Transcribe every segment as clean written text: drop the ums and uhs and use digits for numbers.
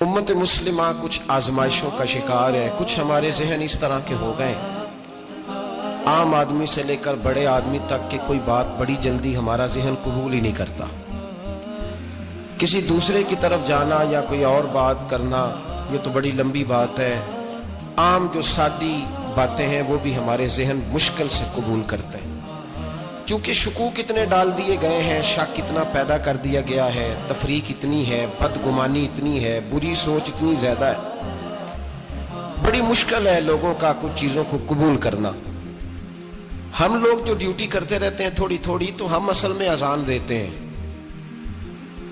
उम्मत मुस्लिमा कुछ आजमाइशों का शिकार है। कुछ हमारे जहन इस तरह के हो गए, आम आदमी से लेकर बड़े आदमी तक की कोई बात बड़ी जल्दी हमारा जहन कबूल ही नहीं करता। किसी दूसरे की तरफ जाना या कोई और बात करना, ये तो बड़ी लंबी बात है। आम जो सादी बातें हैं वो भी हमारे जहन मुश्किल से कबूल करते हैं, क्योंकि शकूक इतने डाल दिए गए हैं, शक इतना पैदा कर दिया गया है, तफरीक इतनी है, बदगुमानी इतनी है, बुरी सोच इतनी ज्यादा है। बड़ी मुश्किल है लोगों का कुछ चीजों को कबूल करना। हम लोग जो ड्यूटी करते रहते हैं थोड़ी थोड़ी, तो हम असल में अजान देते हैं,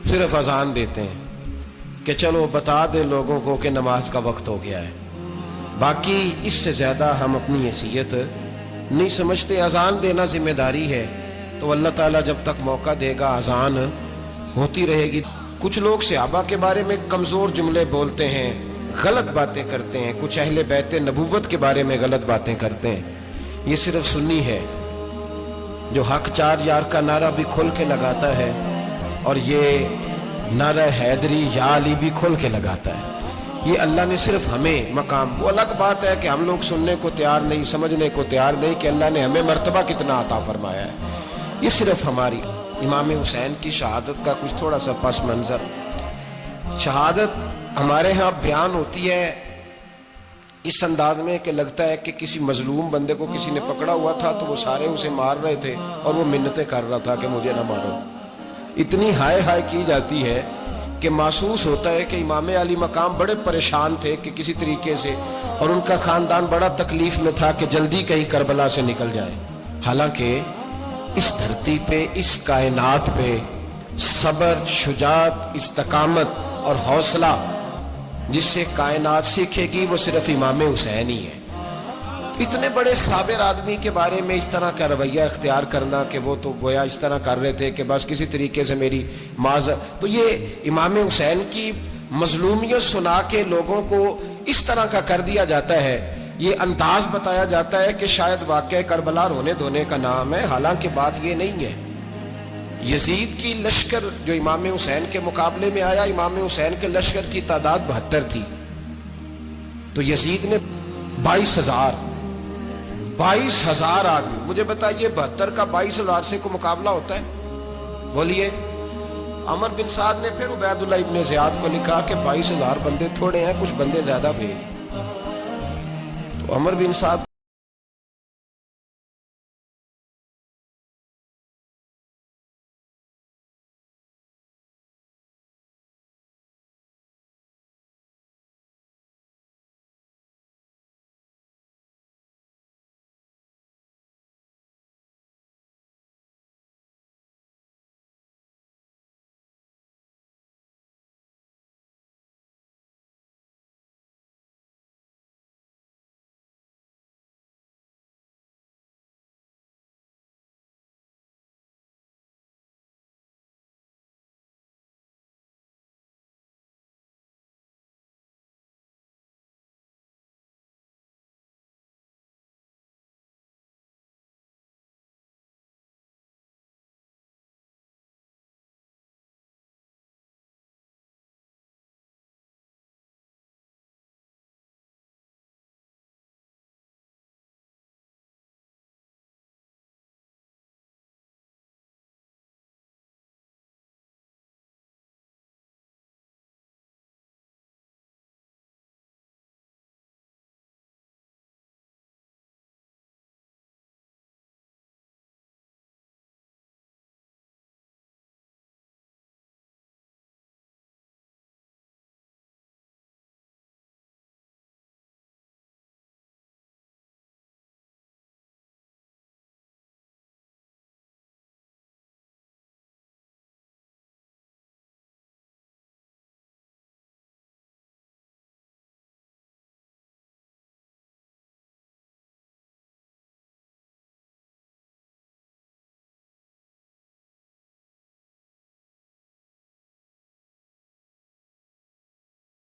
सिर्फ अजान देते हैं कि चलो बता दे लोगों को कि नमाज का वक्त हो गया है। बाकी इससे ज्यादा हम अपनी हैसियत नहीं समझते। अजान देना जिम्मेदारी है, तो अल्लाह ताला जब तक मौका देगा अजान होती रहेगी। कुछ लोग सहाबा के बारे में कमजोर जुमले बोलते हैं, गलत बातें करते हैं, कुछ अहले बैत नबूवत के बारे में गलत बातें करते हैं। ये सिर्फ सुन्नी है जो हक चार यार का नारा भी खोल के लगाता है, और ये नारा हैदरी या अली भी खोल के लगाता है। ये अल्लाह ने सिर्फ हमें मकाम, वो अलग बात है कि हम लोग सुनने को तैयार नहीं, समझने को तैयार नहीं कि अल्लाह ने हमें मर्तबा कितना अता फरमाया है। ये सिर्फ हमारी इमाम हुसैन की शहादत का कुछ थोड़ा सा पस मंजर। शहादत हमारे यहाँ बयान होती है इस अंदाज में कि लगता है कि किसी मजलूम बंदे को किसी ने पकड़ा हुआ था, तो वो सारे उसे मार रहे थे और वो मिन्नतें कर रहा था कि मुझे ना मारो। इतनी हाय हाय की जाती है कि महसूस होता है कि इमाम अली मकाम बड़े परेशान थे कि किसी तरीके से, और उनका खानदान बड़ा तकलीफ में था कि जल्दी कहीं करबला से निकल जाए। हालांकि इस धरती पे, इस कायनात पे सब्र, शुजात, इस्तकामत और हौसला जिससे कायनात सीखेगी वो सिर्फ इमाम हुसैन ही है। इतने बड़े साबिर आदमी के बारे में इस तरह का रवैया इख्तियार करना कि वो तो गोया इस तरह कर रहे थे कि बस किसी तरीके से मेरी माज़, तो ये इमाम हुसैन की मजलूमियत सुना के लोगों को इस तरह का कर दिया जाता है। ये अंदाज बताया जाता है कि शायद वाकई करबला रोने धोने का नाम है, हालांकि बात ये नहीं है। यजीद की लश्कर जो इमाम हुसैन के मुकाबले में आया, इमाम हुसैन के लश्कर की तादाद 72 थी, तो यजीद ने 22,000 आदमी। मुझे बताइए 72 का 22,000 से को मुकाबला होता है? बोलिए। अमर बिन साद ने फिर उबैदुल्लाह इब्ने ज़ियाद को लिखा कि 22,000 बंदे थोड़े हैं, कुछ बंदे ज्यादा भेज। तो अमर बिन साद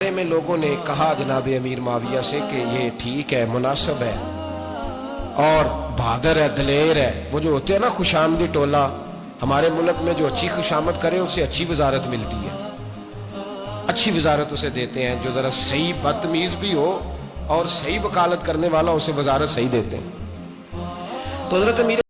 में लोगों ने कहा जनाब अमीर माविया से कि ये ठीक है, मुनासिब है और बहादुर है, दलेर है। वो जो होते हैं ना खुशामदी टोला, हमारे मुल्क में जो अच्छी खुशामद करे उसे अच्छी वजारत मिलती है। अच्छी वजारत उसे देते हैं, जो ज़रा सही बदतमीज़ भी हो और सही वकालत करने वाला, उसे वजारत सही देते हैं। तो हज़रत अमीर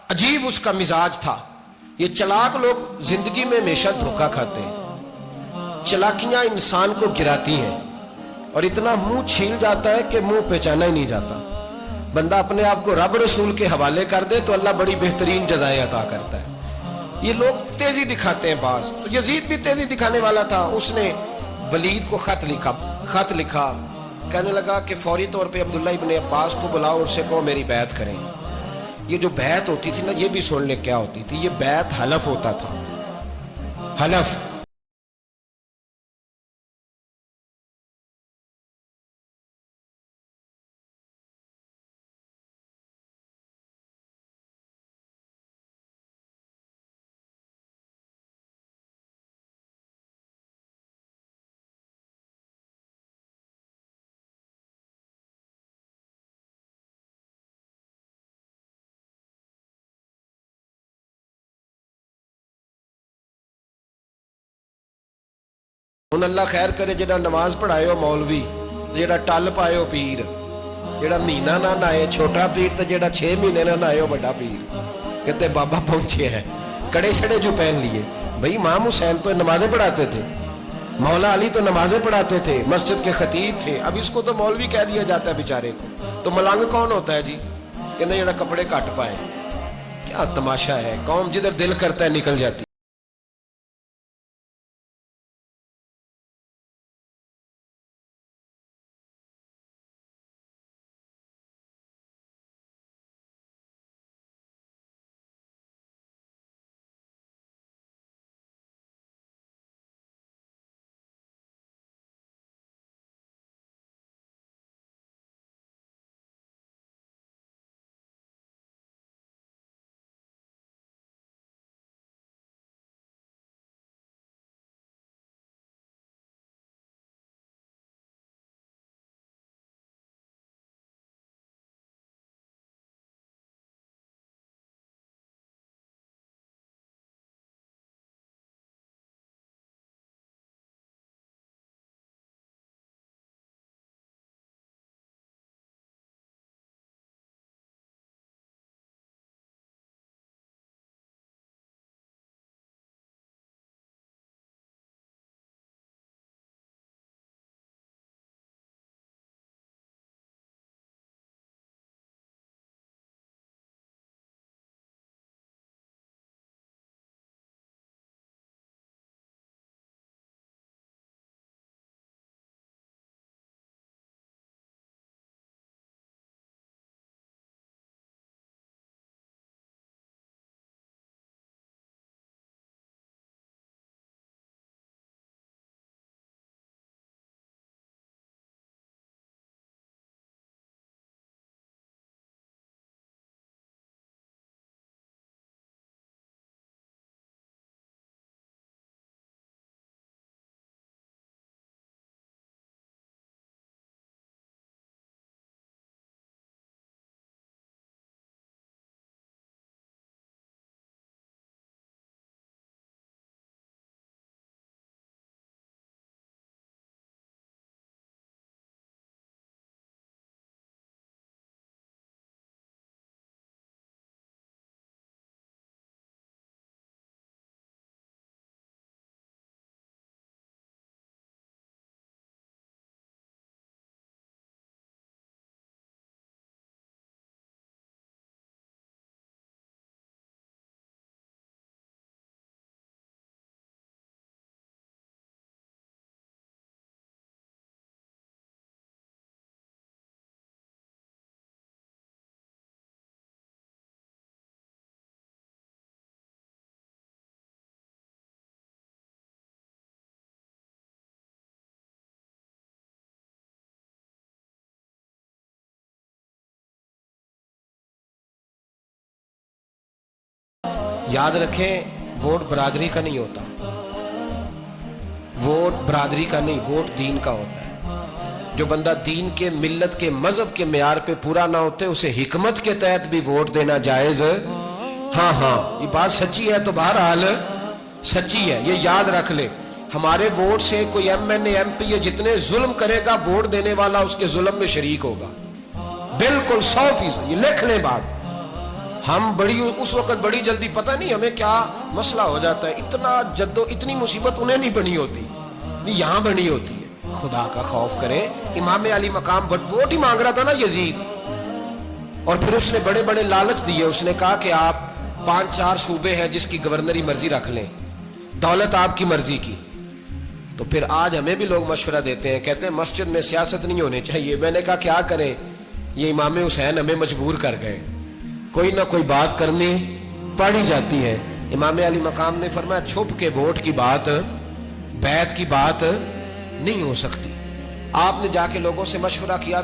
अजीब उसका मिजाज था। ये चलाक लोग जिंदगी में हमेशा धोखा खाते हैं, चलाकियां इंसान को गिराती हैं और इतना मुंह छील जाता है कि मुंह पहचाना ही नहीं जाता। बंदा अपने आप को रब रसूल के हवाले कर दे तो अल्लाह बड़ी बेहतरीन जजाएं अता करता है। ये लोग तेजी दिखाते हैं बाज, तो यजीद भी तेजी दिखाने वाला था। उसने वलीद को खत लिखा, कहने लगा कि फौरी तौर पे अब्दुल्ला इब्ने अब्बास को बुलाओ, उससे कहो मेरी बैत करें। ये जो बैत होती थी ना, ये भी सुन ले क्या होती थी। ये बैत हलफ होता था, हलफ। ਹੁਣ अल्लाह खैर करे, जेड़ा नमाज पढ़ाए हो मौलवी, जेड़ा टल पाए हो पीर, जेड़ा महीना ना नहाए छोटा पीर, तो जेड़ा 6 महीने ना नहाए हो बड़ा पीर। कहते बाबा पहुंचे हैं, कड़े छड़े जो पहन लिए। भाई इमाम हुसैन तो नमाजें पढ़ाते थे, मौला अली तो नमाजें पढ़ाते थे, मस्जिद के खतीब थे। अब इसको तो मौलवी कह दिया जाता है बेचारे को। तो मलंग कौन होता है जी? कहते जेड़ा कपड़े घट पाए। क्या तमाशा है, कौम जिधर दिल करता है निकल जाती। याद रखें, वोट बरादरी का नहीं होता, वोट बरादरी का नहीं, वोट दीन का होता है। जो बंदा दीन के, मिल्लत के, मजहब के मेयार पे पूरा ना होते, उसे हिकमत के तहत भी वोट देना जायज। हाँ हाँ, ये बात सच्ची है, तो बहरहाल सच्ची है, ये याद रख ले। हमारे वोट से कोई एमएनए एमपी ये जितने जुल्म करेगा, वोट देने वाला उसके जुल्म में शरीक होगा, बिल्कुल 100%। ये लिख ले बात। हम बड़ी उस वक्त बड़ी जल्दी, पता नहीं हमें क्या मसला हो जाता है, इतना जद्दो, इतनी मुसीबत उन्हें नहीं बनी होती, नहीं यहां बनी होती है। खुदा का खौफ करें। इमाम अली मकाम वोट ही मांग रहा था ना यजीद, और फिर उसने बड़े बड़े लालच दिए। उसने कहा कि आप 5-4 सूबे हैं जिसकी गवर्नरी मर्जी रख लें, दौलत आपकी मर्जी की। तो फिर आज हमें भी लोग मशवरा देते हैं, कहते हैं मस्जिद में सियासत नहीं होनी चाहिए। मैंने कहा क्या करें, ये इमाम हुसैन हमें मजबूर कर गए, कोई ना कोई बात करनी पड़ ही जाती है। इमाम अली मकाम ने फरमाया छुप के वोट की बात, बैत की बात नहीं हो सकती। आपने जाके लोगों से मशवरा किया,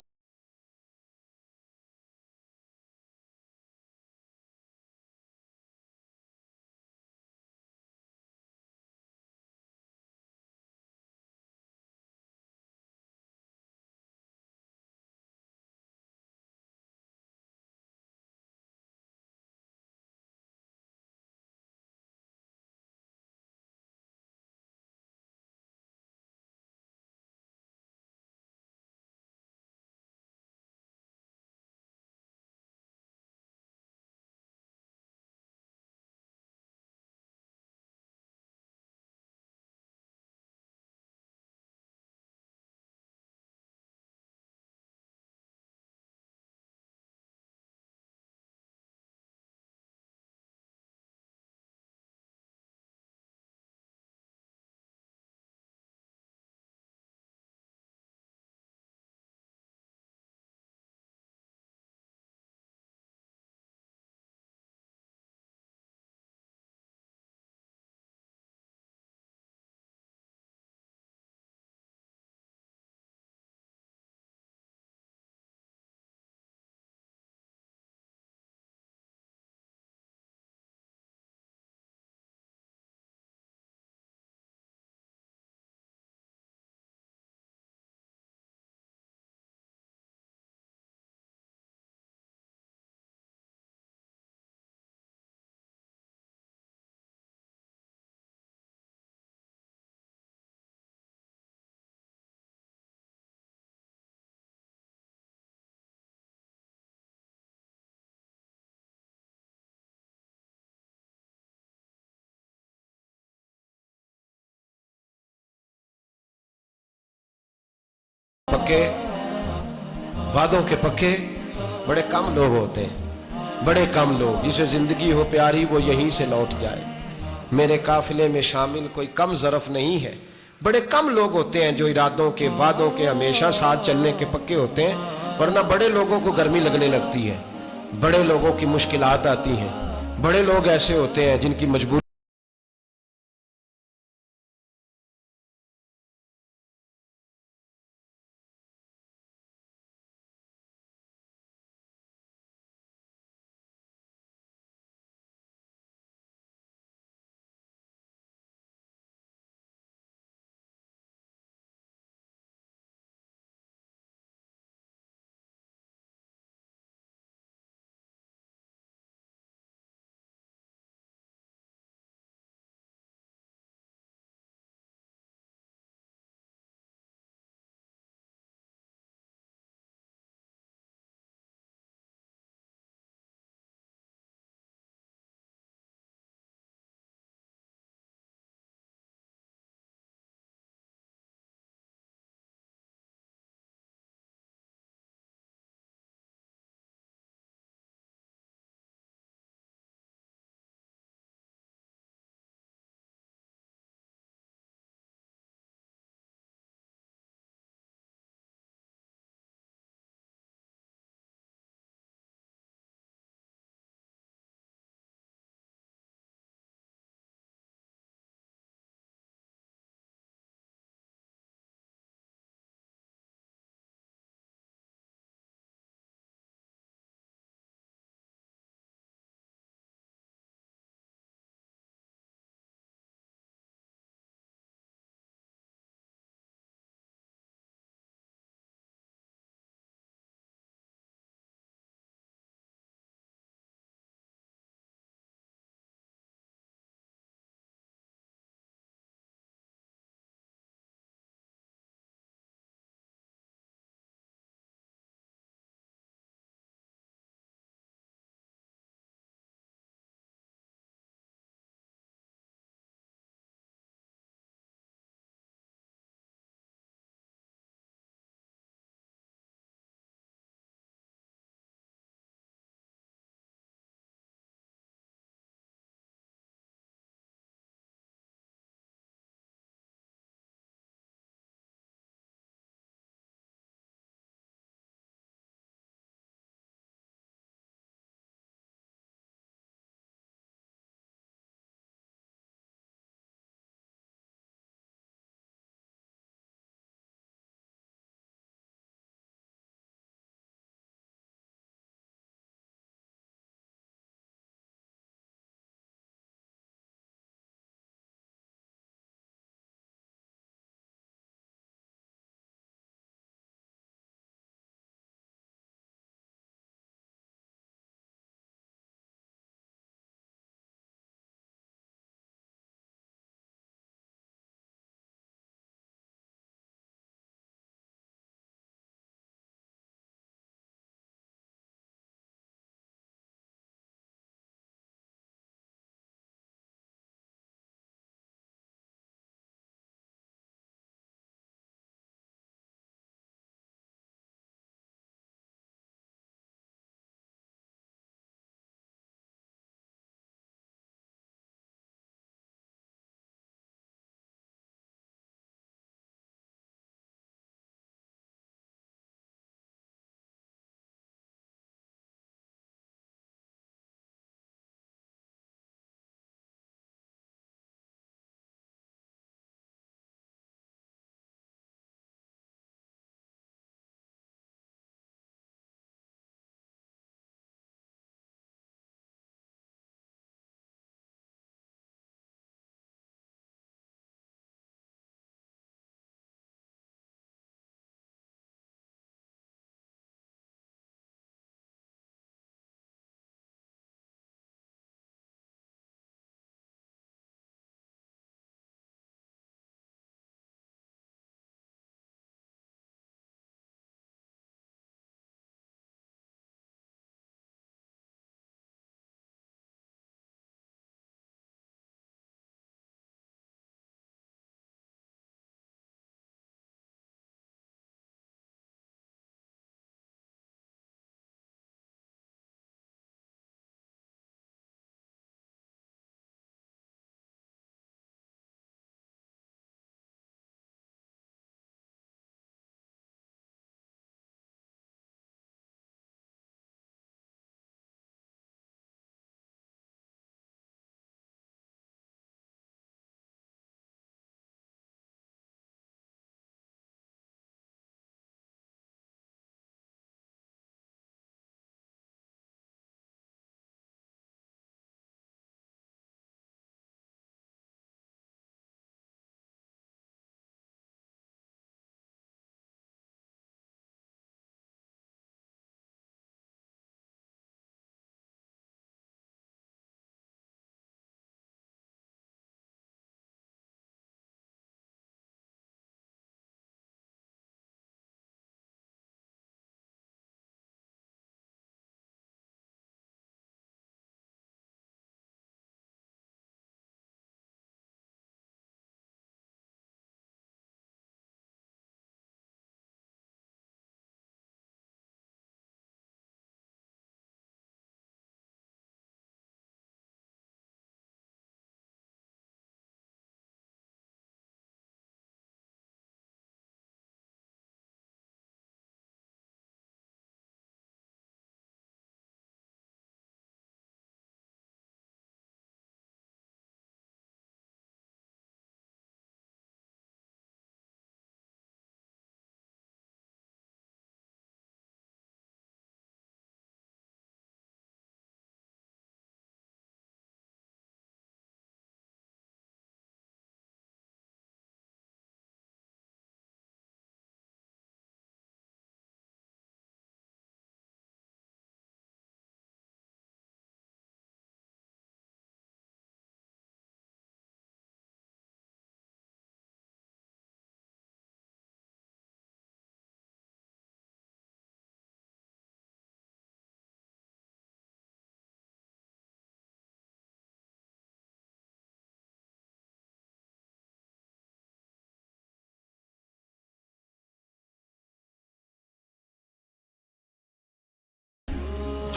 पक्के वादों के पक्के बड़े कम लोग होते हैं, बड़े कम लोग। जिसे जिंदगी हो प्यारी वो यहीं से लौट जाए। मेरे काफिले में शामिल कोई कम ज़रफ नहीं है। बड़े कम लोग होते हैं जो इरादों के, वादों के हमेशा साथ चलने के पक्के होते हैं। वरना बड़े लोगों को गर्मी लगने लगती है, बड़े लोगों की मुश्किलात आती हैं। बड़े लोग ऐसे होते हैं जिनकी मजबूरी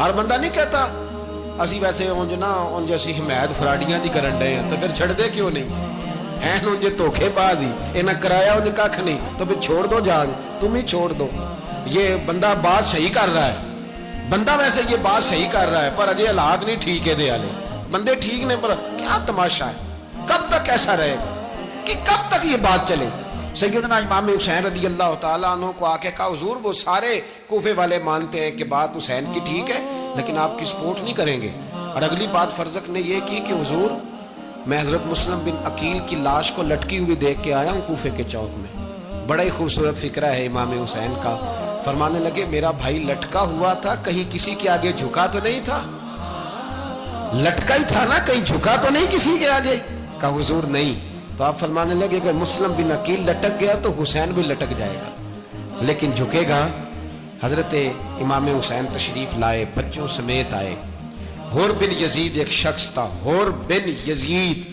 हर बंदा नहीं कहता ਅਸੀਂ ਵੈਸੇ ਉਂਝ ਨਾ ਉਂਝ ਅਸੀਂ ਹਮਾਇਤ ਫਰਾਡੀਆਂ ਦੀ ਕਰਨ ਡਏ ਆ, ਤਾਂ ਫਿਰ ਛੱਡਦੇ ਕਿਉਂ नहीं ਐਨ ਉਂਝ ਧੋਖੇਬਾਜ਼ ही ਇਹਨਾਂ कराया ਉਂਝ ਕੱਖ नहीं, तो फिर छोड़ दो जान, तुम ही छोड़ दो। ये बंदा बात सही कर रहा है, बंदा वैसे ये बात सही कर रहा है, पर अजय हालात नहीं ठीक है दे वाले बंदे ठीक ने, पर क्या तमाशा है, कब तक ऐसा रहेगा कि कब तक ये बात चले। सैयदना इमाम हुसैन रदी अल्लाह तआला अन्हु को आके कहा हुजूर वो सारे कूफे वाले मानते हैं कि बात हुसैन की ठीक है, लेकिन आपकी सपोर्ट नहीं करेंगे। और अगली बात फरजक ने यह की कि हुजूर मैं हजरत मुस्लिम बिन अकील की लाश को लटकी हुई देख के आया हूँ कूफे के चौक में। बड़ा ही खूबसूरत फिक्रा है इमाम हुसैन का। फरमाने लगे मेरा भाई लटका हुआ था, कहीं किसी के आगे झुका तो नहीं था, लटका ही था ना, कहीं झुका तो नहीं किसी के आगे। कहा हुजूर नहीं। तो आप फरमाने लगे अगर मुस्लिम बिन अकील लटक गया तो हुसैन भी लटक जाएगा, लेकिन झुकेगा। हजरत इमाम हुसैन तशरीफ लाए, बच्चों समेत आए। हुर बिन यजीद एक शख्स था, हुर बिन यजीद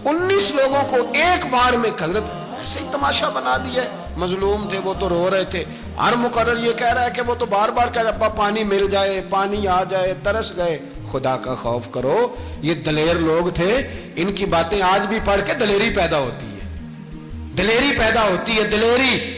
19 लोगों को एक बार में हजरत ऐसे ही तमाशा बना दिया है। मजलूम थे वो तो रो रहे थे, हर मुकर्रर ये कह रहा है कि वो तो बार बार कह अब्बा पानी मिल जाए, पानी आ जाए, तरस गए। खुदा का खौफ करो, ये दलेर लोग थे, इनकी बातें आज भी पढ़ के दलेरी पैदा होती है, दलेरी पैदा होती है, दलेरी।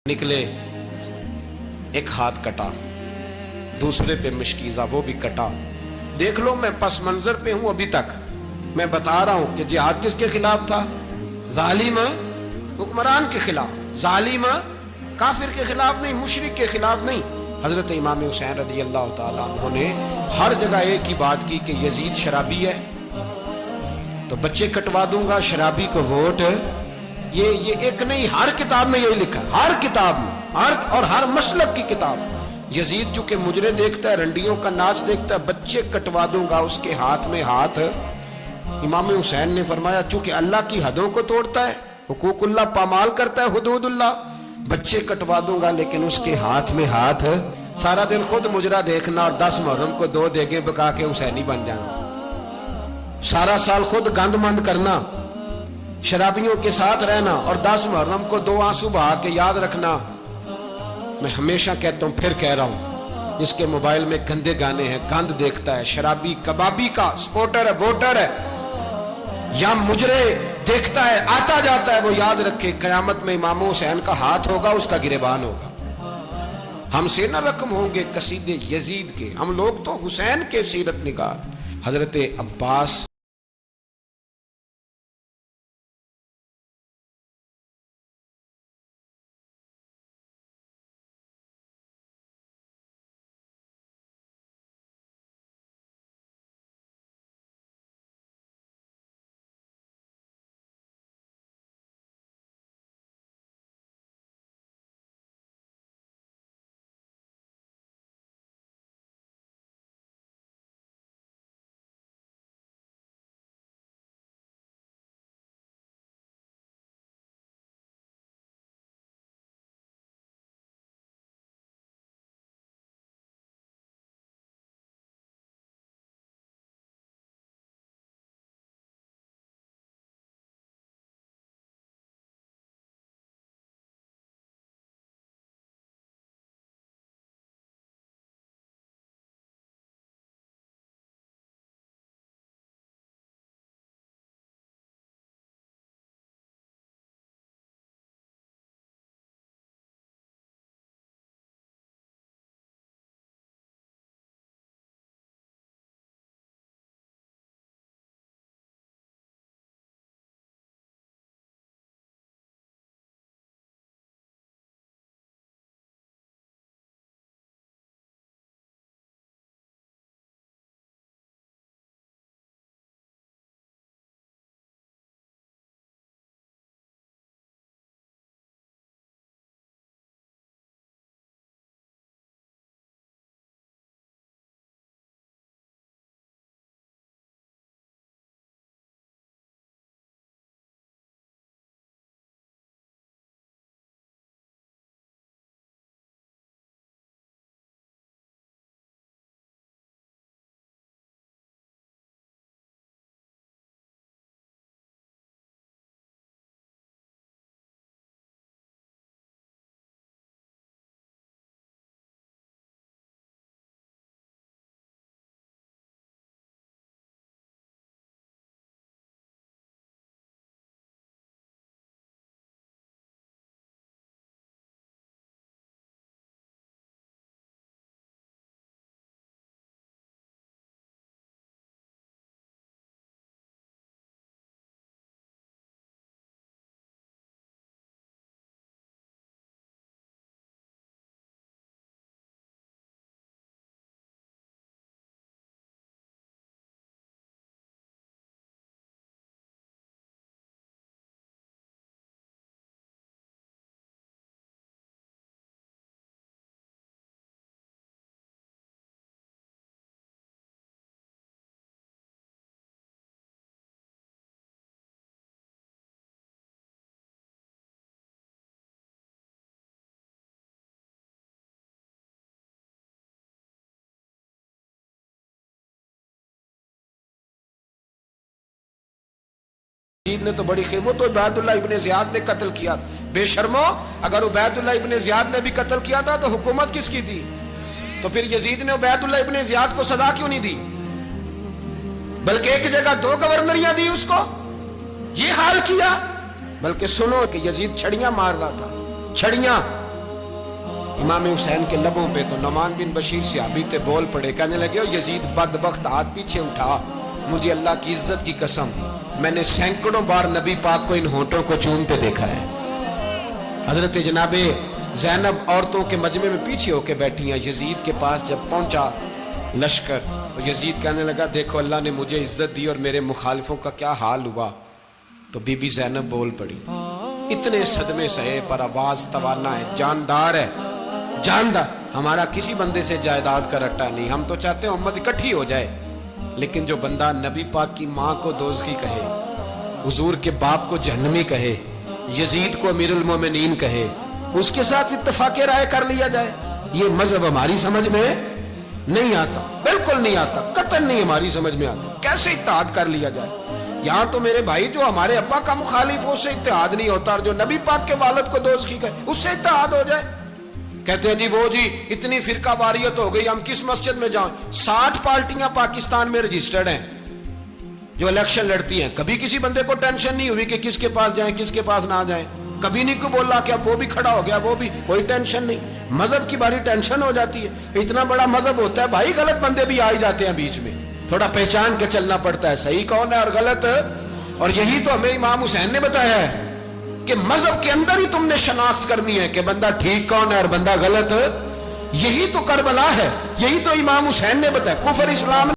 निकले, एक हाथ कटा, दूसरे पे मुश्कीजा, वो भी कटा। देख लो मैं पस मंजर पे हूं अभी तक। मैं बता रहा हूं कि जिहाद किसके खिलाफ था? जालिम हुक्मरान के खिलाफ, जालिम काफिर के खिलाफ नहीं, मुशरिक के खिलाफ नहीं। हजरत इमाम हुसैन रदी अल्लाह ताला अन्हु ने हर जगह एक ही बात की कि यजीद शराबी है तो बच्चे कटवा दूंगा, शराबी को वोट। ये एक नहीं, हर किताब में यही लिखा, हर किताब में, हर मसलक की किताब। यजीद चूंकि मुजरे देखता है, रंडियों का नाच देखता है, बच्चे कटवा दूंगा, उसके हाथ में हाथ। इमाम हुसैन ने फरमाया चूंकि अल्लाह की हदों को तोड़ता है, हुकूकुल्लाह पामाल करता है, हुदूदुल्लाह, बच्चे कटवा दूंगा लेकिन उसके हाथ में हाथ। सारा दिन खुद मुजरा देखना और 10 मुहर्रम को 2 देगे पका के हुसैनी बन जाना। सारा साल खुद गंदमंद करना, शराबियों के साथ रहना और 10 मुहर्रम को 2 आंसू बहा के याद रखना। मैं हमेशा कहता हूं, फिर कह रहा हूं, जिसके मोबाइल में गंदे गाने हैं, गंद देखता है, शराबी कबाबी का सपोर्टर है, वोटर है, या मुजरे देखता है, आता जाता है, वो याद रखे कयामत में इमाम हुसैन का हाथ होगा, उसका गिरेबान होगा। हमसे न रकम होंगे कसीदे यजीद के, हम लोग तो हुसैन के सीरत निगार। हजरत अब्बास यजीद ने तो बड़ी वो तो उबैदुल्लाह इब्ने ज़ियाद ने कत्ल किया। बेशर्मो, अगर उबैदुल्लाह इब्ने ज़ियाद ने भी कत्ल किया था तो हुकूमत किसकी थी? तो फिर यजीद ने उबैदुल्लाह इब्ने ज़ियाद को सजा क्यों नहीं दी, बल्कि एक जगह 2 गवर्नरियां दी उसको? ये हाल किया। बल्कि सुनो कि यजीद छड़ियां मार रहा था, छड़ियां। इमाम हुसैन के लबों पे तो नुमान बिन बशीर सहाबी थे बोल पड़े, कहने लगे यजीद बदबख्त, हाथ पीछे उठा, मुझे अल्लाह की इज्जत की कसम मैंने सैकड़ों बार नबी पाक को इन होंठों को चूमते देखा है। हजरत जनाबे ज़ैनब औरतों के मजमे में पीछे होके बैठी हैं। यजीद के पास जब पहुंचा लश्कर तो यजीद कहने लगा देखो अल्लाह ने मुझे इज्जत दी और मेरे मुखालिफों का क्या हाल हुआ। तो बीबी ज़ैनब बोल पड़ी, इतने सदमे सहे पर आवाज तवाना है, जानदार है, जानदार। हमारा किसी बंदे से जायदाद का रट्टा नहीं, हम तो चाहते हैं उम्मत इकट्ठी हो जाए, लेकिन जो बंदा नबी पाक की माँ को दोज़खी कहे, हुजूर के बाप को जहन्नमी कहे, यजीद को अमीरुल मोमिनीन कहे, उसके साथ इत्तफाक़े राय कर लिया जाए, ये मजहब हमारी समझ में नहीं आता, बिल्कुल नहीं आता, कतई नहीं हमारी समझ में आता। कैसे इत्तेहाद कर लिया जाए? यहाँ तो मेरे भाई जो हमारे अब्बा का मुखालिफ हो उससे इत्तेहाद नहीं होता, और जो नबी पाक के वालिद को दोज़खी कहे उससे इत्तेहाद हो जाए। कहते हैं जी वो जी इतनी फिरका वारियत हो गई, हम किस मस्जिद में जाएं? 60 पार्टियां पाकिस्तान में रजिस्टर्ड हैं जो इलेक्शन लड़ती हैं। कभी किसी बंदे को टेंशन नहीं हुई कि किसके पास जाएं किसके पास ना जाएं। कभी नहीं को बोला कि अब वो भी खड़ा हो गया, वो भी, कोई टेंशन नहीं। मजहब की बारी टेंशन हो जाती है। इतना बड़ा मजहब होता है भाई, गलत बंदे भी आ ही जाते हैं बीच में, थोड़ा पहचान के चलना पड़ता है सही कौन है और गलत। और यही तो हमें इमाम हुसैन ने बताया है कि मजहब के अंदर ही तुमने शनाख्त करनी है कि बंदा ठीक कौन है और बंदा गलत। यही तो करबला है, यही तो इमाम हुसैन ने बताया। कुफर इस्लाम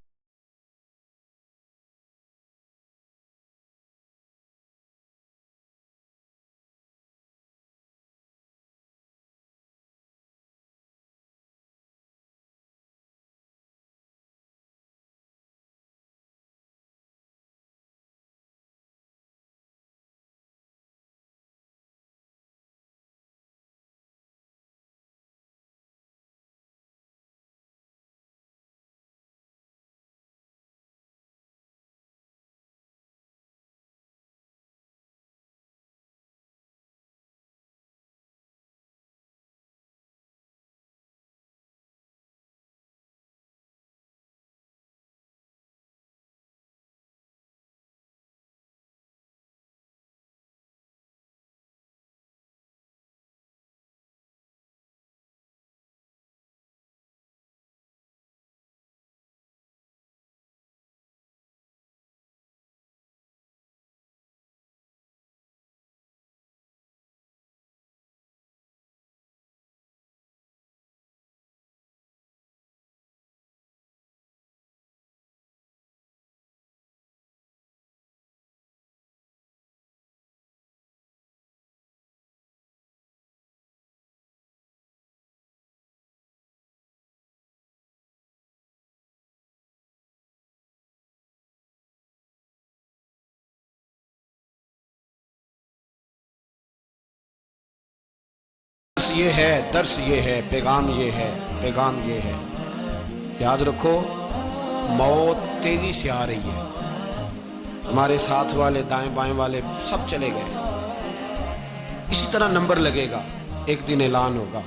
ये है, दर्स ये है, पैगाम ये है, पैगाम ये है। याद रखो मौत तेजी से आ रही है। हमारे साथ वाले दाएं बाएं वाले सब चले गए। इसी तरह नंबर लगेगा, एक दिन ऐलान होगा।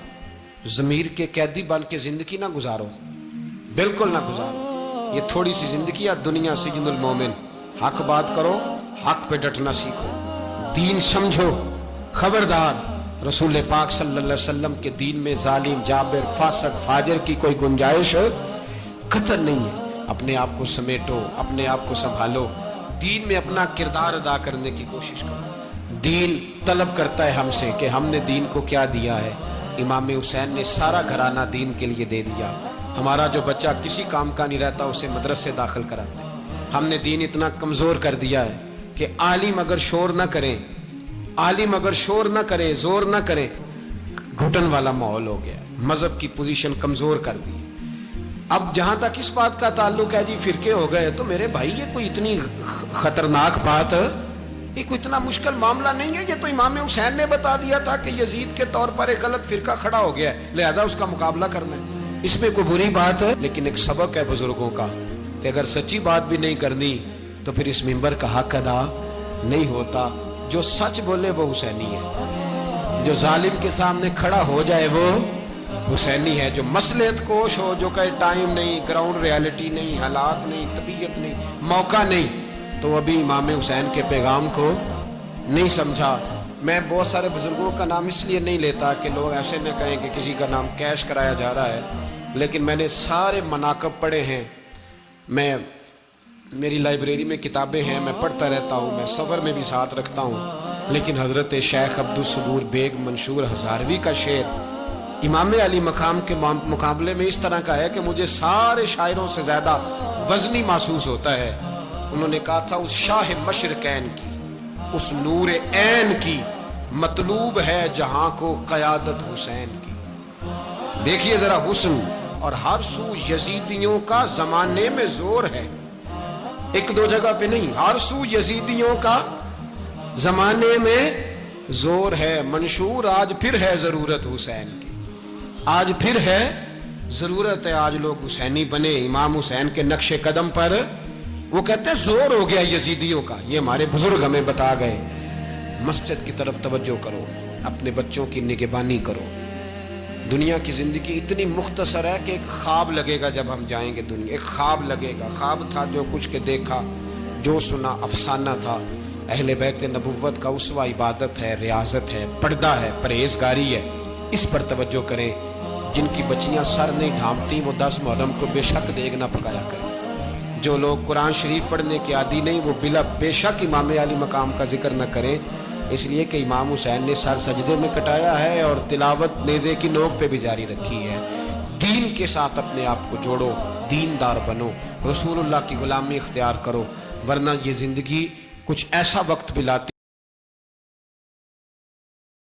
ज़मीर के कैदी बन के जिंदगी ना गुजारो, बिल्कुल ना गुजारो। ये थोड़ी सी जिंदगी है दुनिया सिजनुल मोमिन। हक बात करो, हक पे डटना सीखो, दीन समझो। खबरदार रसूल पाक सल्लल्लाहु अलैहि वसल्लम के दीन में जालिम, जाबिर, फासिक, फाजिर की कोई गुंजाइश खतर नहीं है। अपने आप को समेटो, अपने आप को संभालो, दीन में अपना किरदार अदा करने की कोशिश करो। दीन तलब करता है हमसे कि हमने दीन को क्या दिया है। इमाम हुसैन ने सारा घराना दीन के लिए दे दिया। हमारा जो बच्चा किसी काम का नहीं रहता उसे मदरसे दाखिल कराते। हमने दीन इतना कमजोर कर दिया है कि आलिम अगर शोर ना करें, आलिम अगर शोर ना करे, जोर ना करे, घुटन वाला माहौल हो गया। मजहब की पोजीशन कमजोर कर दी। अब जहां तक इस बात का ताल्लुक है जी फिरके हो गए, तो मेरे भाई ये कोई इतनी खतरनाक बात, ये कोई इतना मुश्किल मामला नहीं है। ये तो इमाम हुसैन ने बता दिया था कि यजीद के तौर पर एक गलत फिरका खड़ा हो गया है, लिहाजा उसका मुकाबला करना है। इसमें कोई बुरी बात है, लेकिन एक सबक है बुजुर्गों का कि अगर सच्ची बात भी नहीं करनी तो फिर इस मिंबर का हक अदा नहीं होता। जो सच बोले वो हुसैनी है, जो जालिम के सामने खड़ा हो जाए वो हुसैनी है। जो मसलहत कोश हो, जो कहे टाइम नहीं, ग्राउंड रियलिटी नहीं, हालात नहीं, तबीयत नहीं, मौका नहीं, तो अभी इमाम हुसैन के पैगाम को नहीं समझा। मैं बहुत सारे बुजुर्गों का नाम इसलिए नहीं लेता कि लोग ऐसे न कहें कि किसी का नाम कैश कराया जा रहा है, लेकिन मैंने सारे मनाकब पढ़े हैं। मेरी लाइब्रेरी में किताबें हैं, मैं पढ़ता रहता हूँ, मैं सफ़र में भी साथ रखता हूँ। लेकिन हज़रत शेख अब्दुल सबूर बेग मंशूर हज़ारवी का शेर इमाम अली मकाम के मुकाबले में इस तरह का है कि मुझे सारे शायरों से ज़्यादा वज़नी महसूस होता है। उन्होंने कहा था, उस शाह मशरकैन की, उस नूर ऐन की मतलूब है जहां को क़यादत हुसैन की। देखिए जरा हुस्न, और हर सू यजीदियों का जमाने में जोर है। एक दो जगह पे नहीं, हर सू यजीदियों का जमाने में जोर है। मंशूर आज फिर है जरूरत हुसैन की, आज फिर है जरूरत है। आज लोग हुसैनी बने, इमाम हुसैन के नक्शे कदम पर। वो कहते हैं जोर हो गया यजीदियों का। ये हमारे बुजुर्ग हमें बता गए। मस्जिद की तरफ तवज्जो करो, अपने बच्चों की निगहबानी करो। दुनिया की जिंदगी इतनी मुख्तसर है कि एक ख्वाब लगेगा जब हम जाएंगे दुनिया, एक ख्वाब लगेगा। ख्वाब था जो कुछ के देखा, जो सुना अफसाना था। अहले बैत नबुव्वत का उसवा इबादत है, रियाजत है, पर्दा है, परहेजगारी है। इस पर तवज्जो करें। जिनकी बच्चियां सर नहीं ढांपती वो 10 मुहर्रम को बेशक देग ना पकाया करें। जो लोग कुरान शरीफ पढ़ने के आदी नहीं वो बिला बेशक इमाम अली मकाम का जिक्र न करें, इसलिए कि इमाम हुसैन ने सर सजदे में कटाया है और तिलावत नेज़े की नोक पे भी जारी रखी है। दीन के साथ अपने आप को जोड़ो, दीनदार बनो, रसूलुल्लाह की गुलामी इख्तियार करो, वरना ये जिंदगी कुछ ऐसा वक्त भी लाती